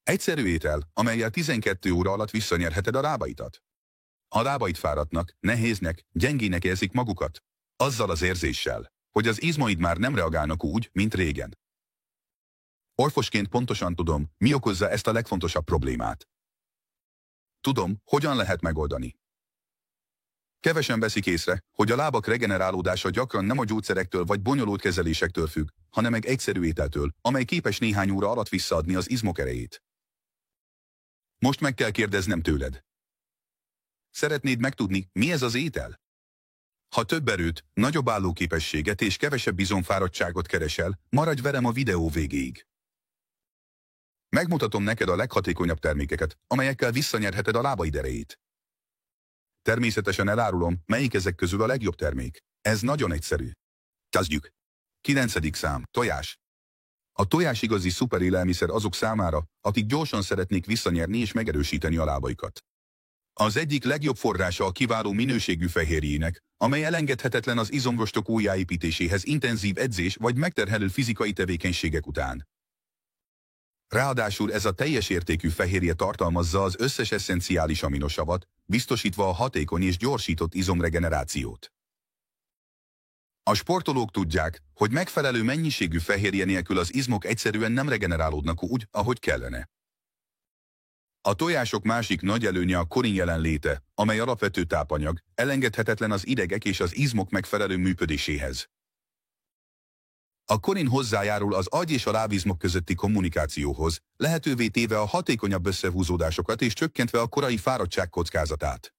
Egyszerű étel, amellyel 12 óra alatt visszanyerheted a lábaidat. A lábaid fáradtnak, nehéznek, gyengének érzik magukat. Azzal az érzéssel, hogy az izmaid már nem reagálnak úgy, mint régen. Orvosként pontosan tudom, mi okozza ezt a legfontosabb problémát. Tudom, hogyan lehet megoldani. Kevesen veszik észre, hogy a lábak regenerálódása gyakran nem a gyógyszerektől vagy bonyolult kezelésektől függ, hanem egy egyszerű ételtől, amely képes néhány óra alatt visszaadni az izmok erejét. Most meg kell kérdeznem tőled. Szeretnéd megtudni, mi ez az étel? Ha több erőt, nagyobb állóképességet és kevesebb izomfáradtságot keresel, maradj velem a videó végéig. Megmutatom neked a leghatékonyabb termékeket, amelyekkel visszanyerheted a lábaid erejét. Természetesen elárulom, melyik ezek közül a legjobb termék. Ez nagyon egyszerű. Kezdjük. 9. szám. Tojás. A tojás igazi szuperélelmiszer azok számára, akik gyorsan szeretnék visszanyerni és megerősíteni a lábaikat. Az egyik legjobb forrása a kiváló minőségű fehérjének, amely elengedhetetlen az izomrostok újjáépítéséhez intenzív edzés vagy megterhelő fizikai tevékenységek után. Ráadásul ez a teljes értékű fehérje tartalmazza az összes esszenciális aminosavat, biztosítva a hatékony és gyorsított izomregenerációt. A sportolók tudják, hogy megfelelő mennyiségű fehérje nélkül az izmok egyszerűen nem regenerálódnak úgy, ahogy kellene. A tojások másik nagy előnye a korin jelenléte, amely alapvető tápanyag, elengedhetetlen az idegek és az izmok megfelelő működéséhez. A korin hozzájárul az agy és a lábizmok közötti kommunikációhoz, lehetővé téve a hatékonyabb összehúzódásokat és csökkentve a korai fáradtság kockázatát.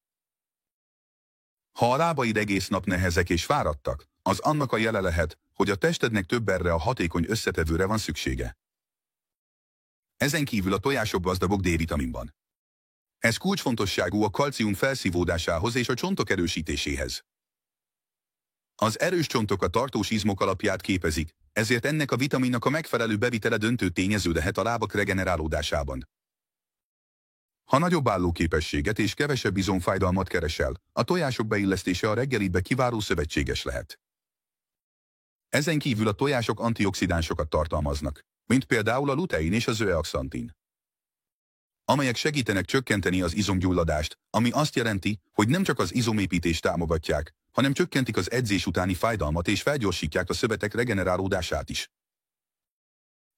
Ha a lábaid egész nap nehezek és fáradtak, az annak a jele lehet, hogy a testednek több erre a hatékony összetevőre van szüksége. Ezen kívül a tojások gazdagok D-vitaminban. Ez kulcsfontosságú a kalcium felszívódásához és a csontok erősítéséhez. Az erős csontok a tartós izmok alapját képezik, ezért ennek a vitaminnak a megfelelő bevitele döntő tényező lehet a lábak regenerálódásában. Ha nagyobb állóképességet és kevesebb izomfájdalmat keresel, a tojások beillesztése a reggelidbe kiváló szövetséges lehet. Ezen kívül a tojások antioxidánsokat tartalmaznak, mint például a lutein és a zeaxantin, amelyek segítenek csökkenteni az izomgyulladást, ami azt jelenti, hogy nem csak az izomépítést támogatják, hanem csökkentik az edzés utáni fájdalmat és felgyorsítják a szövetek regenerálódását is.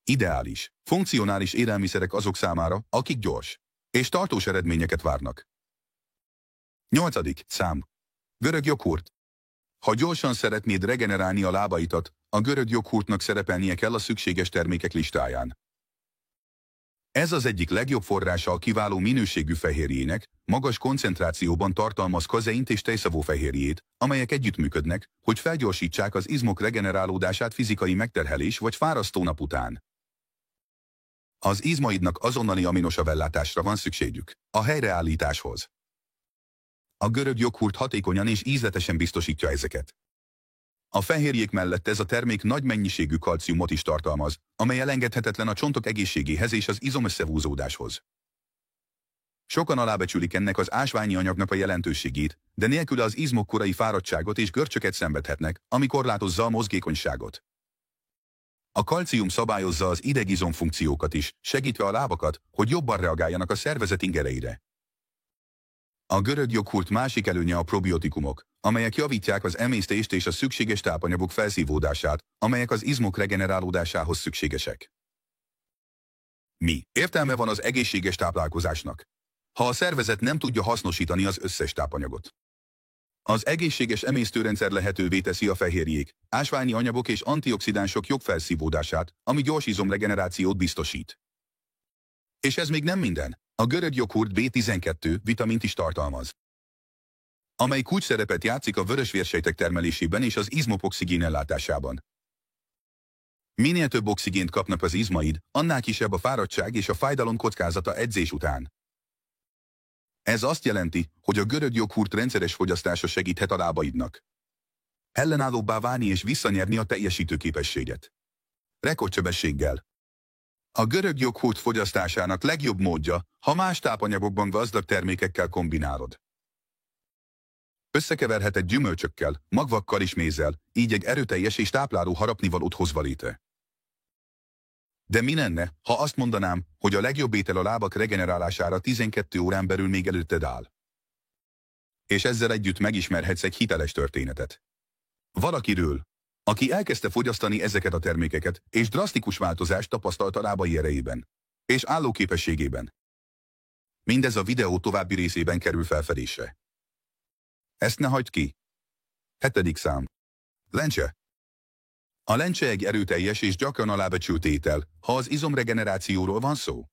Ideális, funkcionális élelmiszerek azok számára, akik gyors és tartós eredményeket várnak. 8. szám. Görög joghurt. Ha gyorsan szeretnéd regenerálni a lábaidat, a görög joghurtnak szerepelnie kell a szükséges termékek listáján. Ez az egyik legjobb forrása a kiváló minőségű fehérjének, magas koncentrációban tartalmaz kazeint és tejszavófehérjét, amelyek együttműködnek, hogy felgyorsítsák az izmok regenerálódását fizikai megterhelés vagy fárasztó nap után. Az izmaidnak azonnali aminosavellátásra van szükségük, a helyreállításhoz. A görög joghurt hatékonyan és ízletesen biztosítja ezeket. A fehérjék mellett ez a termék nagy mennyiségű kalciumot is tartalmaz, amely elengedhetetlen a csontok egészségéhez és az izomösszehúzódáshoz. Sokan alábecsülik ennek az ásványi anyagnak a jelentőségét, de nélküle az izmok korai fáradtságot és görcsöket szenvedhetnek, ami korlátozza a mozgékonyságot. A kalcium szabályozza az idegizom funkciókat is, segítve a lábakat, hogy jobban reagáljanak a szervezet ingereire. A görög joghurt másik előnye a probiotikumok, amelyek javítják az emésztést és a szükséges tápanyagok felszívódását, amelyek az izmok regenerálódásához szükségesek. Mi értelme van az egészséges táplálkozásnak, ha a szervezet nem tudja hasznosítani az összes tápanyagot? Az egészséges emésztőrendszer lehetővé teszi a fehérjék, ásványi anyagok és antioxidánsok jobb felszívódását, ami gyors izomregenerációt biztosít. És ez még nem minden. A görög joghurt B12 vitamint is tartalmaz, amely kulcsszerepet játszik a vörösvérsejtek termelésében és az izmok oxigén ellátásában. Minél több oxigént kapnak az izmaid, annál kisebb a fáradtság és a fájdalom kockázata edzés után. Ez azt jelenti, hogy a görög joghurt rendszeres fogyasztása segíthet a lábaidnak ellenállóbbá válni és visszanyerni a teljesítőképességet rekordsebességgel. A görög joghurt fogyasztásának legjobb módja, ha más tápanyagokban gazdag termékekkel kombinálod. Összekeverheted gyümölcsökkel, magvakkal és mézzel, így egy erőteljes és tápláló harapnivalót hozva létre. De mi lenne, ha azt mondanám, hogy a legjobb étel a lábak regenerálására 12 órán belül még előtted áll? És ezzel együtt megismerhetsz egy hiteles történetet. Valakiről, aki elkezdte fogyasztani ezeket a termékeket, és drasztikus változást tapasztalt a lábai erejében és állóképességében. Mindez a videó további részében kerül felfedésre. Ezt ne hagyd ki. 7. szám. Lencse. A lencse egy erőteljes és gyakran alábecsült étel, ha az izomregenerációról van szó.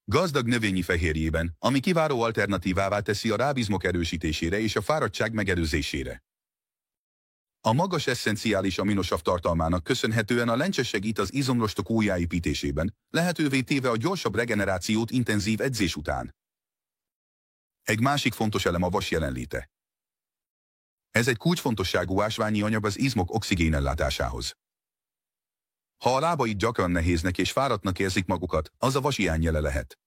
Gazdag növényi fehérjében, ami kiváló alternatívává teszi a lábizmok erősítésére és a fáradtság megelőzésére. A magas esszenciális aminosav tartalmának köszönhetően a lencse segít az izomrostok újjáépítésében, lehetővé téve a gyorsabb regenerációt intenzív edzés után. Egy másik fontos elem a vas jelenléte. Ez egy kulcsfontosságú ásványi anyag az izmok oxigénellátásához. Ha a lábaid gyakran nehéznek és fáradtnak érzik magukat, az a vas hiányjele lehet.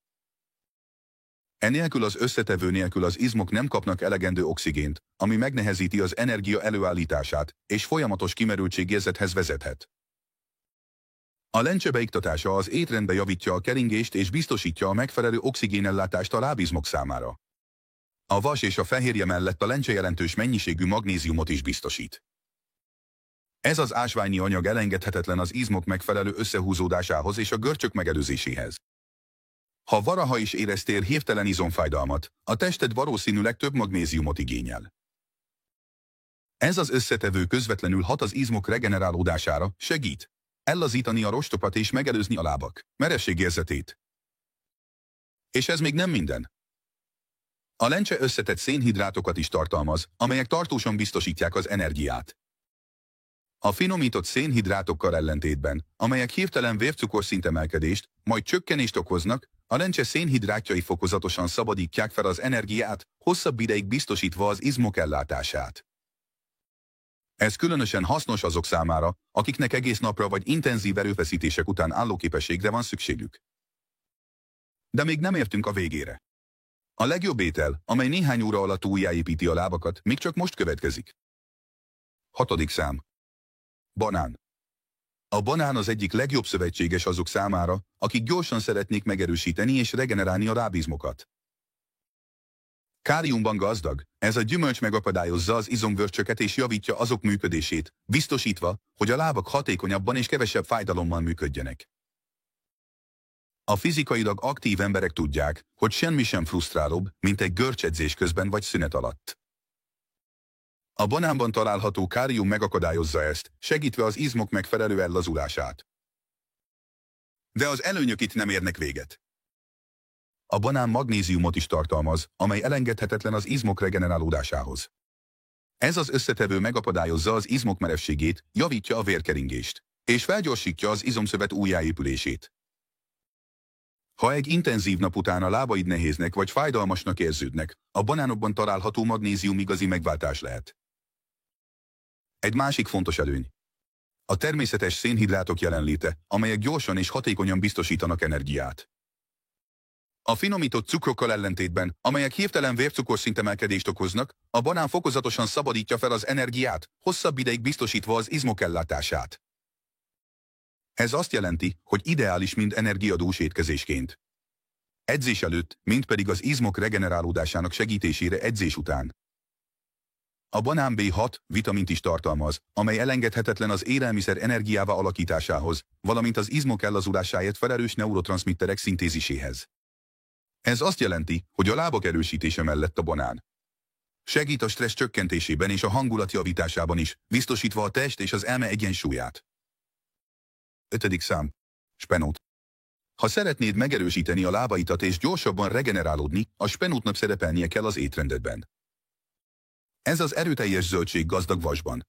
Enélkül az összetevő nélkül az izmok nem kapnak elegendő oxigént, ami megnehezíti az energia előállítását, és folyamatos kimerültségérzethez vezethet. A lencse beiktatása az étrendbe javítja a keringést és biztosítja a megfelelő oxigénellátást a lábizmok számára. A vas és a fehérje mellett a lencse jelentős mennyiségű magnéziumot is biztosít. Ez az ásványi anyag elengedhetetlen az izmok megfelelő összehúzódásához és a görcsök megelőzéséhez. Ha valaha is éreztél hirtelen izomfájdalmat, a tested valószínűleg több magnéziumot igényel. Ez az összetevő közvetlenül hat az izmok regenerálódására, segít ellazítani a rostokat és megelőzni a lábak merességérzetét. És ez még nem minden. A lencse összetett szénhidrátokat is tartalmaz, amelyek tartósan biztosítják az energiát. A finomított szénhidrátokkal ellentétben, amelyek hirtelen vércukorszintemelkedést, majd csökkenést okoznak, a lencse szénhidrátjai fokozatosan szabadítják fel az energiát, hosszabb ideig biztosítva az izmok ellátását. Ez különösen hasznos azok számára, akiknek egész napra vagy intenzív erőfeszítések után állóképességre van szükségük. De még nem értünk a végére. A legjobb étel, amely néhány óra alatt újjáépíti a lábakat, még csak most következik. 6. szám. Banán. A banán az egyik legjobb szövetséges azok számára, akik gyorsan szeretnék megerősíteni és regenerálni a lábizmokat. Káliumban gazdag, ez a gyümölcs megakadályozza az izomgörcsöket és javítja azok működését, biztosítva, hogy a lábak hatékonyabban és kevesebb fájdalommal működjenek. A fizikailag aktív emberek tudják, hogy semmi sem frusztrálóbb, mint egy görcsedzés közben vagy szünet alatt. A banánban található kálium megakadályozza ezt, segítve az izmok megfelelő ellazulását. De az előnyök itt nem érnek véget. A banán magnéziumot is tartalmaz, amely elengedhetetlen az izmok regenerálódásához. Ez az összetevő megakadályozza az izmok merevségét, javítja a vérkeringést, és felgyorsítja az izomszövet újjáépülését. Ha egy intenzív nap után a lábaid nehéznek vagy fájdalmasnak érződnek, a banánokban található magnézium igazi megváltás lehet. Egy másik fontos előny. A természetes szénhidrátok jelenléte, amelyek gyorsan és hatékonyan biztosítanak energiát. A finomított cukrokkal ellentétben, amelyek hirtelen vércukorszintemelkedést okoznak, a banán fokozatosan szabadítja fel az energiát, hosszabb ideig biztosítva az izmok ellátását. Ez azt jelenti, hogy ideális mind energiadús étkezésként. Edzés előtt, mind pedig az izmok regenerálódásának segítésére edzés után. A banán B6 vitamint is tartalmaz, amely elengedhetetlen az élelmiszer energiává alakításához, valamint az izmok ellazulásáért felelős neurotranszmitterek szintéziséhez. Ez azt jelenti, hogy a lábak erősítése mellett a banán segít a stressz csökkentésében és a hangulat javításában is, biztosítva a test és az elme egyensúlyát. 5. szám. Spenót. Ha szeretnéd megerősíteni a lábaidat és gyorsabban regenerálódni, a spenótnak szerepelnie kell az étrendedben. Ez az erőteljes zöldség gazdag vasban.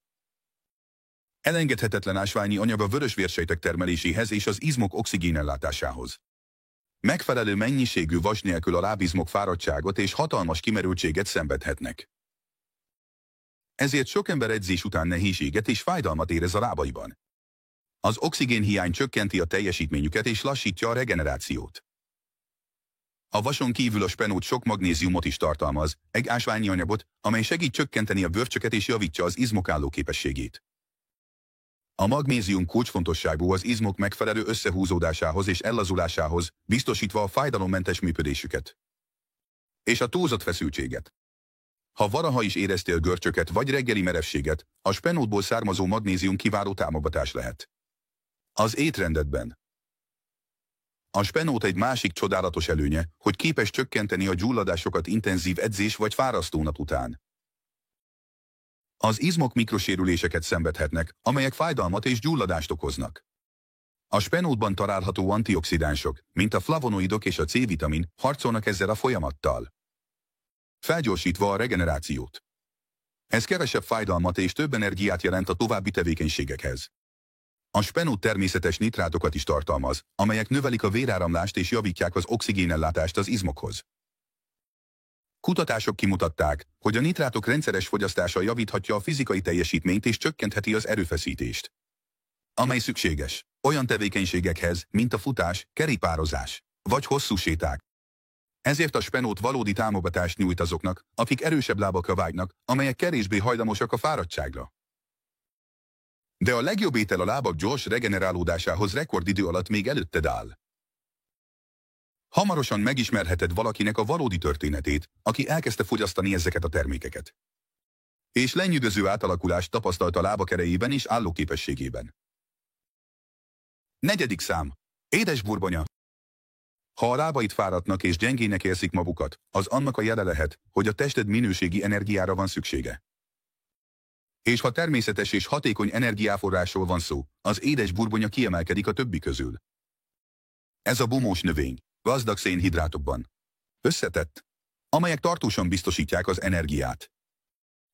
Elengedhetetlen ásványi anyag a vörös vérsejtek termeléséhez és az izmok oxigénellátásához. Megfelelő mennyiségű vas nélkül a lábizmok fáradtságot és hatalmas kimerültséget szenvedhetnek. Ezért sok ember edzés után nehézséget és fájdalmat érez a lábaiban. Az oxigénhiány csökkenti a teljesítményüket és lassítja a regenerációt. A vason kívül a spenót sok magnéziumot is tartalmaz, egy ásványi anyagot, amely segít csökkenteni a görcsöket és javítja az izmok állóképességét. A magnézium kulcsfontosságú az izmok megfelelő összehúzódásához és ellazulásához, biztosítva a fájdalommentes működésüket. És a túlzott feszültséget. Ha valaha is éreztél görcsöket vagy reggeli merevséget, a spenótból származó magnézium kiváló támogatás lehet. Az étrendedben. A spenót egy másik csodálatos előnye, hogy képes csökkenteni a gyulladásokat intenzív edzés vagy fárasztó nap után. Az izmok mikrosérüléseket szenvedhetnek, amelyek fájdalmat és gyulladást okoznak. A spenótban található antioxidánsok, mint a flavonoidok és a C-vitamin, harcolnak ezzel a folyamattal, felgyorsítva a regenerációt. Ez kevesebb fájdalmat és több energiát jelent a további tevékenységekhez. A spenót természetes nitrátokat is tartalmaz, amelyek növelik a véráramlást és javítják az oxigénellátást az izmokhoz. Kutatások kimutatták, hogy a nitrátok rendszeres fogyasztása javíthatja a fizikai teljesítményt és csökkentheti az erőfeszítést, amely szükséges olyan tevékenységekhez, mint a futás, kerékpározás vagy hosszú séták. Ezért a spenót valódi támogatást nyújt azoknak, akik erősebb lábakra vágynak, amelyek kevésbé hajlamosak a fáradtságra. De a legjobb étel a lábak gyors regenerálódásához rekordidő alatt még előtted áll. Hamarosan megismerheted valakinek a valódi történetét, aki elkezdte fogyasztani ezeket a termékeket. És lenyűgöző átalakulást tapasztalt a lábak erejében és állóképességében. 4. szám. Édesburgonya. Ha a lábaid fáradtnak és gyengének érzik magukat, az annak a jele lehet, hogy a tested minőségi energiára van szüksége. És ha természetes és hatékony energiaforrásról van szó, az édesburgonya kiemelkedik a többi közül. Ez a bumós növény, gazdag szénhidrátokban. Összetett, amelyek tartósan biztosítják az energiát.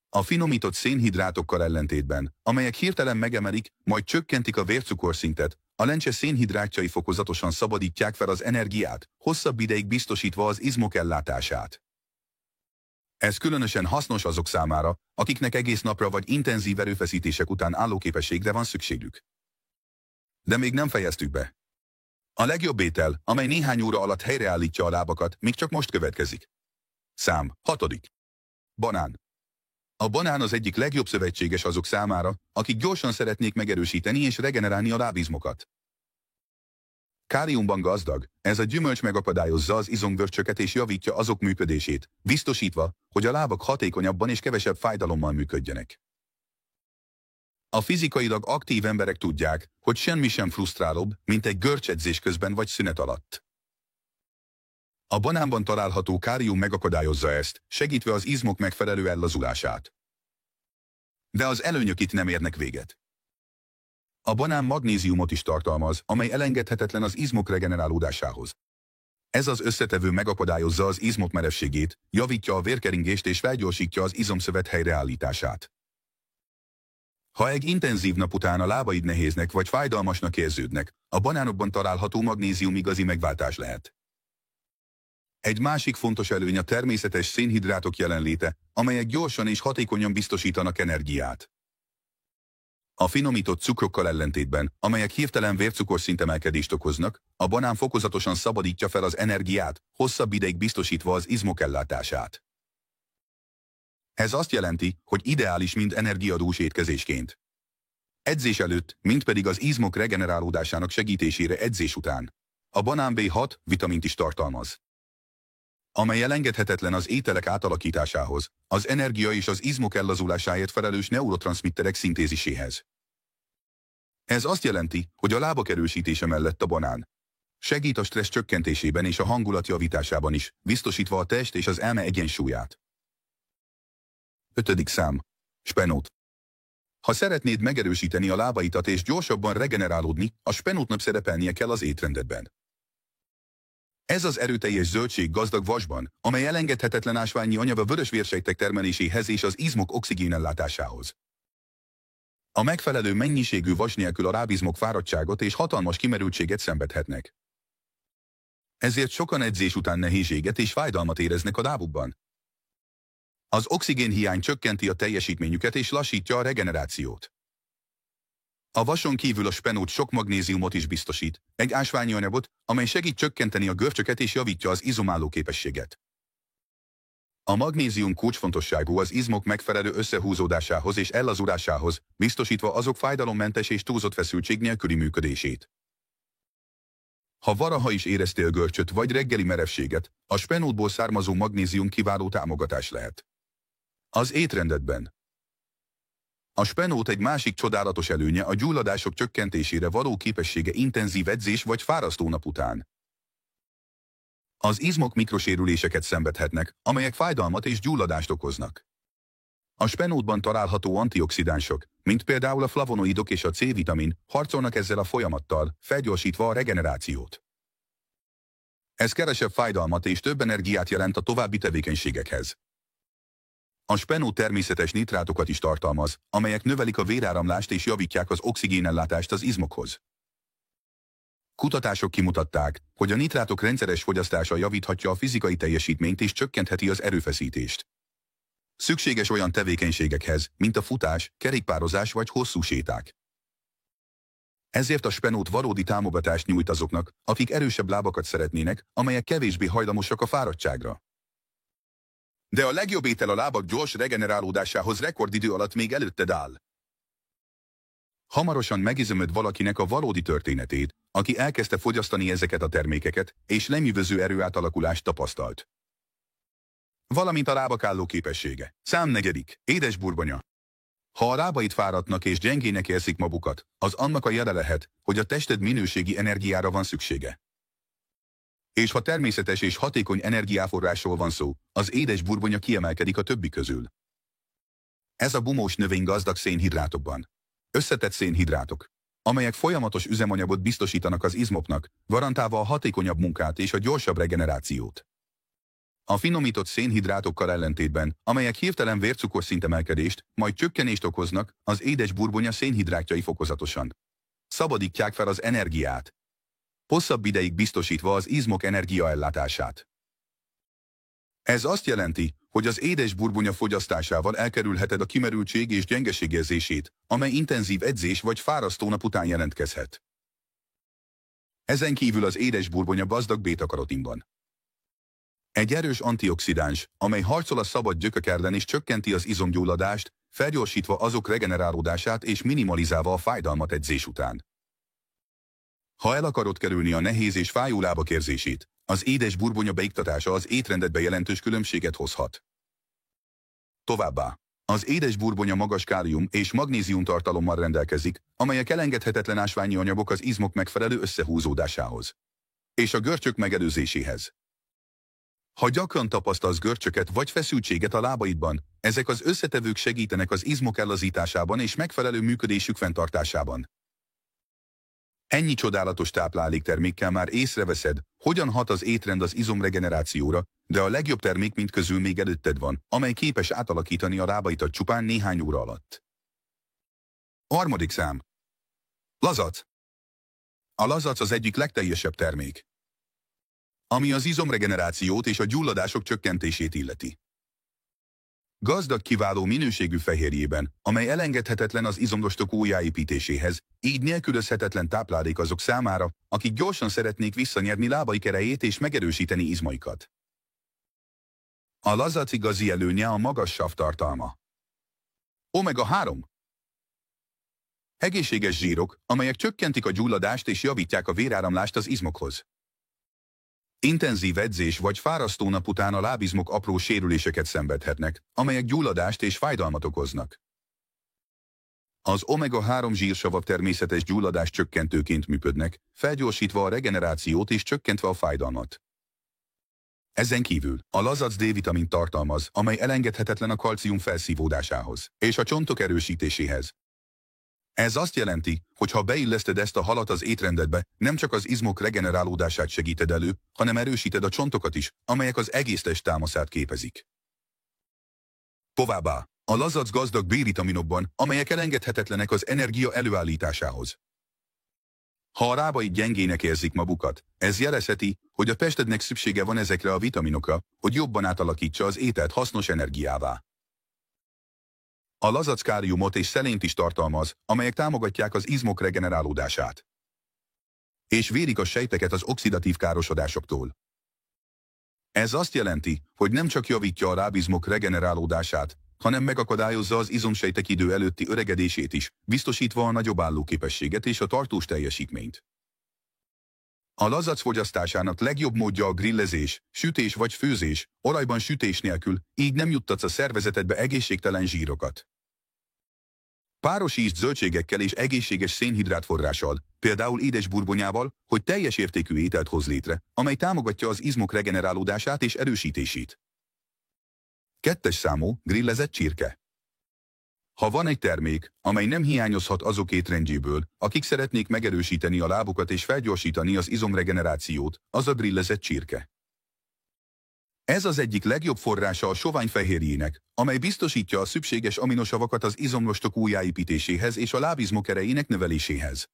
A finomított szénhidrátokkal ellentétben, amelyek hirtelen megemelik, majd csökkentik a vércukorszintet, a lencse szénhidrátjai fokozatosan szabadítják fel az energiát, hosszabb ideig biztosítva az izmok ellátását. Ez különösen hasznos azok számára, akiknek egész napra vagy intenzív erőfeszítések után állóképességre van szükségük. De még nem fejeztük be. A legjobb étel, amely néhány óra alatt helyreállítja a lábakat, még csak most következik. Szám 6. Banán. A banán az egyik legjobb szövetséges azok számára, akik gyorsan szeretnék megerősíteni és regenerálni a lábizmokat. Káliumban gazdag, ez a gyümölcs megakadályozza az izomgörcsöket és javítja azok működését, biztosítva, hogy a lábak hatékonyabban és kevesebb fájdalommal működjenek. A fizikailag aktív emberek tudják, hogy semmi sem frusztrálóbb, mint egy görcsedzés közben vagy szünet alatt. A banánban található kálium megakadályozza ezt, segítve az izmok megfelelő ellazulását. De az előnyök itt nem érnek véget. A banán magnéziumot is tartalmaz, amely elengedhetetlen az izmok regenerálódásához. Ez az összetevő megakadályozza az izmok merevségét, javítja a vérkeringést és felgyorsítja az izomszövet helyreállítását. Ha egy intenzív nap után a lábaid nehéznek vagy fájdalmasnak érződnek, a banánokban található magnézium igazi megváltás lehet. Egy másik fontos előny a természetes szénhidrátok jelenléte, amelyek gyorsan és hatékonyan biztosítanak energiát. A finomított cukrokkal ellentétben, amelyek hirtelen vércukorszintemelkedést okoznak, a banán fokozatosan szabadítja fel az energiát, hosszabb ideig biztosítva az izmok ellátását. Ez azt jelenti, hogy ideális mind energiadús étkezésként. Edzés előtt, mind pedig az izmok regenerálódásának segítésére edzés után. A banán B6 vitamint is tartalmaz, amely elengedhetetlen az ételek átalakításához, az energia és az izmok ellazulásáért felelős neurotranszmitterek szintéziséhez. Ez azt jelenti, hogy a lábak erősítése mellett a banán segít a stressz csökkentésében és a hangulat javításában is, biztosítva a test és az elme egyensúlyát. 5. szám. Spenót. Ha szeretnéd megerősíteni a lábaidat és gyorsabban regenerálódni, a spenótnak szerepelnie kell az étrendedben. Ez az erőteljes zöldség gazdag vasban, amely elengedhetetlen ásványi anyag a vörös vérsejtek termeléséhez és az izmok oxigénellátásához. A megfelelő mennyiségű vas nélkül a lábizmok fáradtságot és hatalmas kimerültséget szenvedhetnek. Ezért sokan edzés után nehézséget és fájdalmat éreznek a lábukban. Az oxigénhiány csökkenti a teljesítményüket és lassítja a regenerációt. A vason kívül a spenót sok magnéziumot is biztosít, egy ásványi anyagot, amely segít csökkenteni a görcsöket és javítja az izomálló képességet. A magnézium kulcsfontosságú az izmok megfelelő összehúzódásához és ellazulásához, biztosítva azok fájdalommentes és túlzott feszültség nélküli működését. Ha valaha is éreztél görcsöt vagy reggeli merevséget, a spenótból származó magnézium kiváló támogatás lehet. Az étrendedben. A spenót egy másik csodálatos előnye a gyulladások csökkentésére való képessége intenzív edzés vagy fárasztó nap után. Az izmok mikrosérüléseket szenvedhetnek, amelyek fájdalmat és gyulladást okoznak. A spenótban található antioxidánsok, mint például a flavonoidok és a C-vitamin, harcolnak ezzel a folyamattal, felgyorsítva a regenerációt. Ez kevesebb fájdalmat és több energiát jelent a további tevékenységekhez. A spenót természetes nitrátokat is tartalmaz, amelyek növelik a véráramlást és javítják az oxigénellátást az izmokhoz. Kutatások kimutatták, hogy a nitrátok rendszeres fogyasztása javíthatja a fizikai teljesítményt és csökkentheti az erőfeszítést. Szükséges olyan tevékenységekhez, mint a futás, kerékpározás vagy hosszú séták. Ezért a spenót valódi támogatást nyújt azoknak, akik erősebb lábakat szeretnének, amelyek kevésbé hajlamosak a fáradtságra. De a legjobb étel a lábak gyors regenerálódásához rekordidő alatt még előtted áll. Hamarosan megizomod valakinek a valódi történetét, aki elkezdte fogyasztani ezeket a termékeket, és lenyűgöző erőátalakulást tapasztalt. Valamint a lábak álló képessége. Szám 4. Édes burgonya. Ha a lábaid fáradtnak és gyengének érzik magukat, az annak a jele lehet, hogy a tested minőségi energiára van szüksége. És ha természetes és hatékony energiaforrásról van szó, az édes burgonya kiemelkedik a többi közül. Ez a bumós növény gazdag szénhidrátokban. Összetett szénhidrátok, amelyek folyamatos üzemanyagot biztosítanak az izmoknak, garantálva a hatékonyabb munkát és a gyorsabb regenerációt. A finomított szénhidrátokkal ellentétben, amelyek hirtelen vércukorszintemelkedést, majd csökkenést okoznak, az édes burgonya szénhidrátjai fokozatosan szabadítják fel az energiát, hosszabb ideig biztosítva az izmok energiaellátását. Ez azt jelenti, hogy az édes burgonya fogyasztásával elkerülheted a kimerültség és gyengeség érzését, amely intenzív edzés vagy fárasztó nap után jelentkezhet. Ezen kívül az édes burgonya gazdag béta-karotinban. Egy erős antioxidáns, amely harcol a szabad gyökök ellen és csökkenti az izomgyulladást, felgyorsítva azok regenerálódását és minimalizálva a fájdalmat edzés után. Ha el akarod kerülni a nehéz és fájó lábak érzését, az édes burgonya beiktatása az étrendedbe jelentős különbséget hozhat. Továbbá, az édes burgonya magas kálium és magnézium tartalommal rendelkezik, amelyek elengedhetetlen ásványi anyagok az izmok megfelelő összehúzódásához és a görcsök megelőzéséhez. Ha gyakran tapasztalsz görcsöket vagy feszültséget a lábaidban, ezek az összetevők segítenek az izmok ellazításában és megfelelő működésük fenntartásában. Ennyi csodálatos tápláléktermékkel már észreveszed, hogyan hat az étrend az izomregenerációra, de a legjobb termék mind közül még előtted van, amely képes átalakítani a lábaidat csupán néhány óra alatt. 3. szám. Lazac. A lazac az egyik legteljesebb termék, ami az izomregenerációt és a gyulladások csökkentését illeti. Gazdag kiváló minőségű fehérjében, amely elengedhetetlen az izomrostok újjáépítéséhez, így nélkülözhetetlen táplálék azok számára, akik gyorsan szeretnék visszanyerni lábaik erejét és megerősíteni izmaikat. A lazac igazi előnye a magas savtartalma. Omega-3. Egészséges zsírok, amelyek csökkentik a gyulladást és javítják a véráramlást az izmokhoz. Intenzív edzés vagy fárasztó nap után a lábizmok apró sérüléseket szenvedhetnek, amelyek gyulladást és fájdalmat okoznak. Az omega-3 zsírsavak természetes gyulladás csökkentőként működnek, felgyorsítva a regenerációt és csökkentve a fájdalmat. Ezen kívül a lazac D-vitamint tartalmaz, amely elengedhetetlen a kalcium felszívódásához és a csontok erősítéséhez. Ez azt jelenti, hogy ha beilleszted ezt a halat az étrendedbe, nem csak az izmok regenerálódását segíted elő, hanem erősíted a csontokat is, amelyek az egész test támaszát képezik. Továbbá, a lazac gazdag B-vitaminokban, amelyek elengedhetetlenek az energia előállításához. Ha a lábaid gyengének érzik magukat, ez jelezheti, hogy a testednek szüksége van ezekre a vitaminokra, hogy jobban átalakítsa az ételt hasznos energiává. A lazac káliumot és szelént is tartalmaz, amelyek támogatják az izmok regenerálódását és védik a sejteket az oxidatív károsodásoktól. Ez azt jelenti, hogy nem csak javítja a lábizmok regenerálódását, hanem megakadályozza az izomsejtek idő előtti öregedését is, biztosítva a nagyobb állóképességet és a tartós teljesítményt. A lazac fogyasztásának legjobb módja a grillezés, sütés vagy főzés, olajban sütés nélkül, így nem juttatsz a szervezetedbe egészségtelen zsírokat. Páros ízt zöldségekkel és egészséges szénhidrátforrással, például édes burbonyával, hogy teljes értékű ételt hoz létre, amely támogatja az izmok regenerálódását és erősítését. 2. számú, grillezett csirke. Ha van egy termék, amely nem hiányozhat azok étrendjéből, akik szeretnék megerősíteni a lábukat és felgyorsítani az izomregenerációt, az a grillezett csirke. Ez az egyik legjobb forrása a sovány fehérjének, amely biztosítja a szükséges aminosavakat az izomrostok újjáépítéséhez és a lábizmok erejének növeléséhez.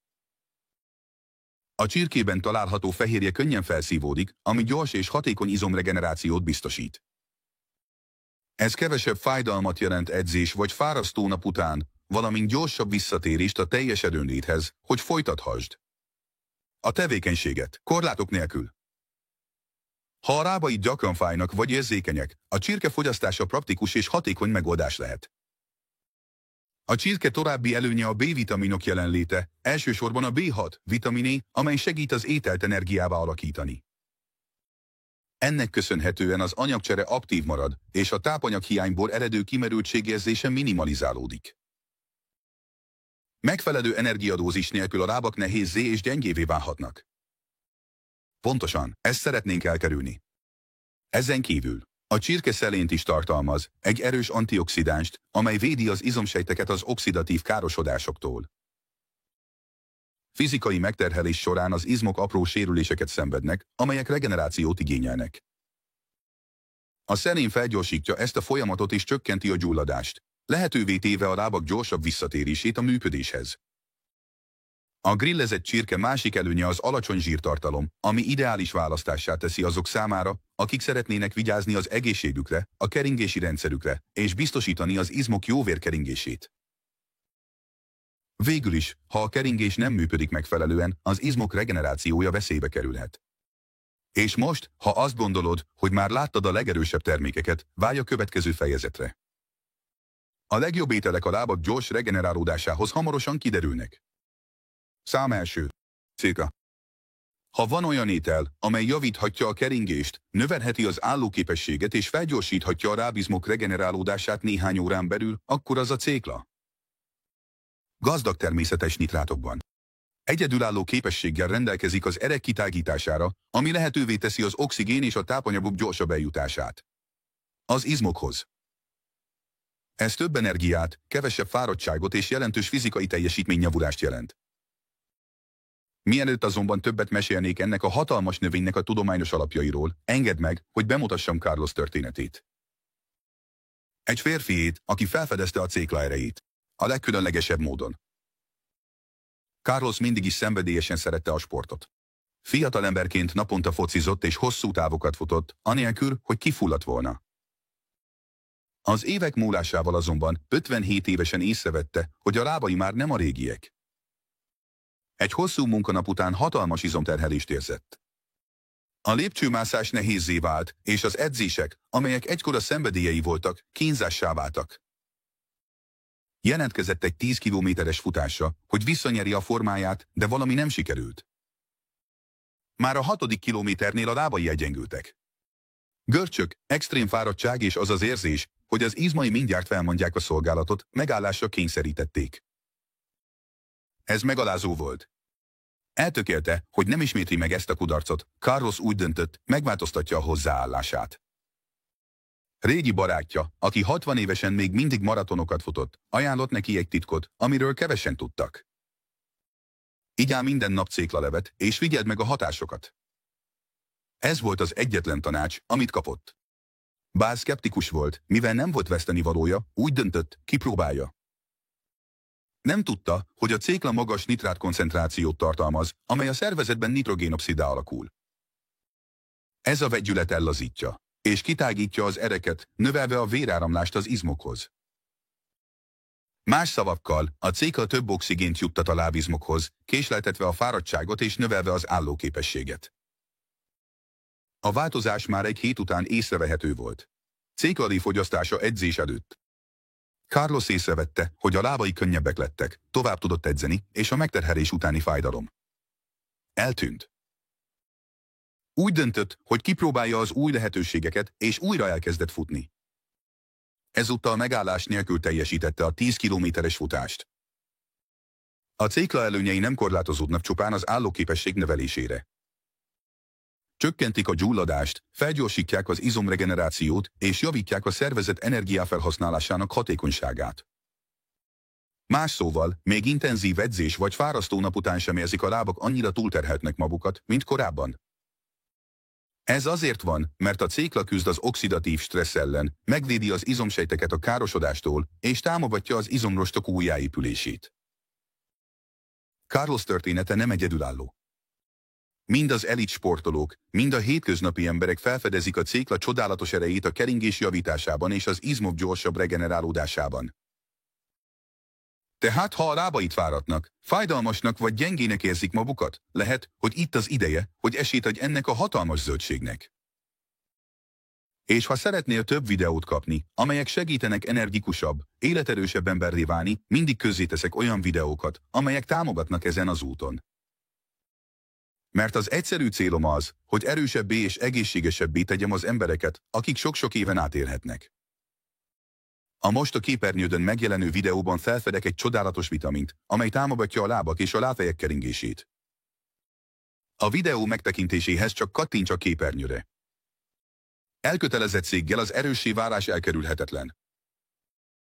A csirkében található fehérje könnyen felszívódik, ami gyors és hatékony izomregenerációt biztosít. Ez kevesebb fájdalmat jelent edzés vagy fárasztó nap után, valamint gyorsabb visszatérést a teljes erőnléthez, hogy folytathasd a tevékenységet, korlátok nélkül. Ha a lábaid gyakran fájnak vagy érzékenyek, a csirke fogyasztása praktikus és hatékony megoldás lehet. A csirke további előnye a B-vitaminok jelenléte, elsősorban a B6 vitaminé, amely segít az ételt energiává alakítani. Ennek köszönhetően az anyagcsere aktív marad, és a tápanyaghiányból eredő kimerültségérzése minimalizálódik. Megfelelő energiadózis nélkül a lábak nehézzé és gyengévé válhatnak. Pontosan, ezt szeretnénk elkerülni. Ezen kívül, a csirke szelént is tartalmaz, egy erős antioxidánst, amely védi az izomsejteket az oxidatív károsodásoktól. Fizikai megterhelés során az izmok apró sérüléseket szenvednek, amelyek regenerációt igényelnek. A szelén felgyorsítja ezt a folyamatot és csökkenti a gyulladást, lehetővé téve a lábak gyorsabb visszatérését a működéshez. A grillezett csirke másik előnye az alacsony zsírtartalom, ami ideális választássá teszi azok számára, akik szeretnének vigyázni az egészségükre, a keringési rendszerükre, és biztosítani az izmok jó vérkeringését. Végül is, ha a keringés nem működik megfelelően, az izmok regenerációja veszélybe kerülhet. És most, ha azt gondolod, hogy már láttad a legerősebb termékeket, várj a következő fejezetre. A legjobb ételek a lábak gyors regenerálódásához hamarosan kiderülnek. Szám első. Céka. Ha van olyan étel, amely javíthatja a keringést, növelheti az állóképességet és felgyorsíthatja a lábizmok regenerálódását néhány órán belül, akkor az a cékla. Gazdag természetes nitrátokban. Egyedülálló képességgel rendelkezik az erek kitágítására, ami lehetővé teszi az oxigén és a tápanyagok gyorsabb eljutását az izmokhoz. Ez több energiát, kevesebb fáradtságot és jelentős fizikai teljesítményjavulást jelent. Mielőtt azonban többet mesélnék ennek a hatalmas növénynek a tudományos alapjairól, engedd meg, hogy bemutassam Carlos történetét. Egy férfiét, aki felfedezte a cékla erejét. A legkülönlegesebb módon. Carlos mindig is szenvedélyesen szerette a sportot. Fiatalemberként naponta focizott és hosszú távokat futott, anélkül, hogy kifulladt volna. Az évek múlásával azonban 57 évesen észrevette, hogy a lábai már nem a régiek. Egy hosszú munkanap után hatalmas izomterhelést érzett. A lépcsőmászás nehézzé vált, és az edzések, amelyek egykor a szenvedélyei voltak, kínzássá váltak. Jelentkezett egy 10 kilométeres futásra, hogy visszanyeri a formáját, de valami nem sikerült. Már a 6. kilométernél a lábai egyengültek. Görcsök, extrém fáradtság és az az érzés, hogy az izmai mindjárt felmondják a szolgálatot, megállásra kényszerítették. Ez megalázó volt. Eltökélte, hogy nem ismétli meg ezt a kudarcot, Carlos úgy döntött, megváltoztatja a hozzáállását. Régi barátja, aki 60 évesen még mindig maratonokat futott, ajánlott neki egy titkot, amiről kevesen tudtak. Igyál minden nap céklalevet, és figyeld meg a hatásokat. Ez volt az egyetlen tanács, amit kapott. Bár szkeptikus volt, mivel nem volt vesztenivalója, úgy döntött, kipróbálja. Nem tudta, hogy a cékla magas nitrát koncentrációt tartalmaz, amely a szervezetben nitrogénoxiddá alakul. Ez a vegyület ellazítja, és kitágítja az ereket, növelve a véráramlást az izmokhoz. Más szavakkal, a cékla több oxigént juttat a lábizmokhoz, késleltetve a fáradtságot és növelve az állóképességet. A változás már egy hét után észrevehető volt. Cékladi fogyasztása edzés előtt. Carlos észrevette, hogy a lábai könnyebbek lettek, tovább tudott edzeni, és a megterhelés utáni fájdalom eltűnt. Úgy döntött, hogy kipróbálja az új lehetőségeket, és újra elkezdett futni. Ezúttal megállás nélkül teljesítette a 10 kilométeres futást. A cékla előnyei nem korlátozódnak csupán az állóképesség növelésére. Csökkentik a gyulladást, felgyorsítják az izomregenerációt, és javítják a szervezet energiafelhasználásának hatékonyságát. Más szóval, még intenzív edzés vagy fárasztó nap után sem érzik a lábak annyira túlterheltnek magukat, mint korábban. Ez azért van, mert a cékla küzd az oxidatív stressz ellen, megvédi az izomsejteket a károsodástól, és támogatja az izomrostok újjáépülését. Carlos története nem egyedülálló. Mind az elit sportolók, mind a hétköznapi emberek felfedezik a cékla csodálatos erejét a keringés javításában és az izmok gyorsabb regenerálódásában. Tehát ha a lábait fáradtnak, fájdalmasnak vagy gyengének érzik magukat, lehet, hogy itt az ideje, hogy esélyt adj ennek a hatalmas zöldségnek. És ha szeretnél több videót kapni, amelyek segítenek energikusabb, életerősebb emberré válni, mindig közzéteszek olyan videókat, amelyek támogatnak ezen az úton. Mert az egyszerű célom az, hogy erősebbé és egészségesebbé tegyem az embereket, akik sok-sok éven át élhetnek. A most a képernyődön megjelenő videóban felfedek egy csodálatos vitamint, amely támogatja a lábak és a lábfejek keringését. A videó megtekintéséhez csak kattints a képernyőre. Elkötelezettséggel az erőssé válás elkerülhetetlen.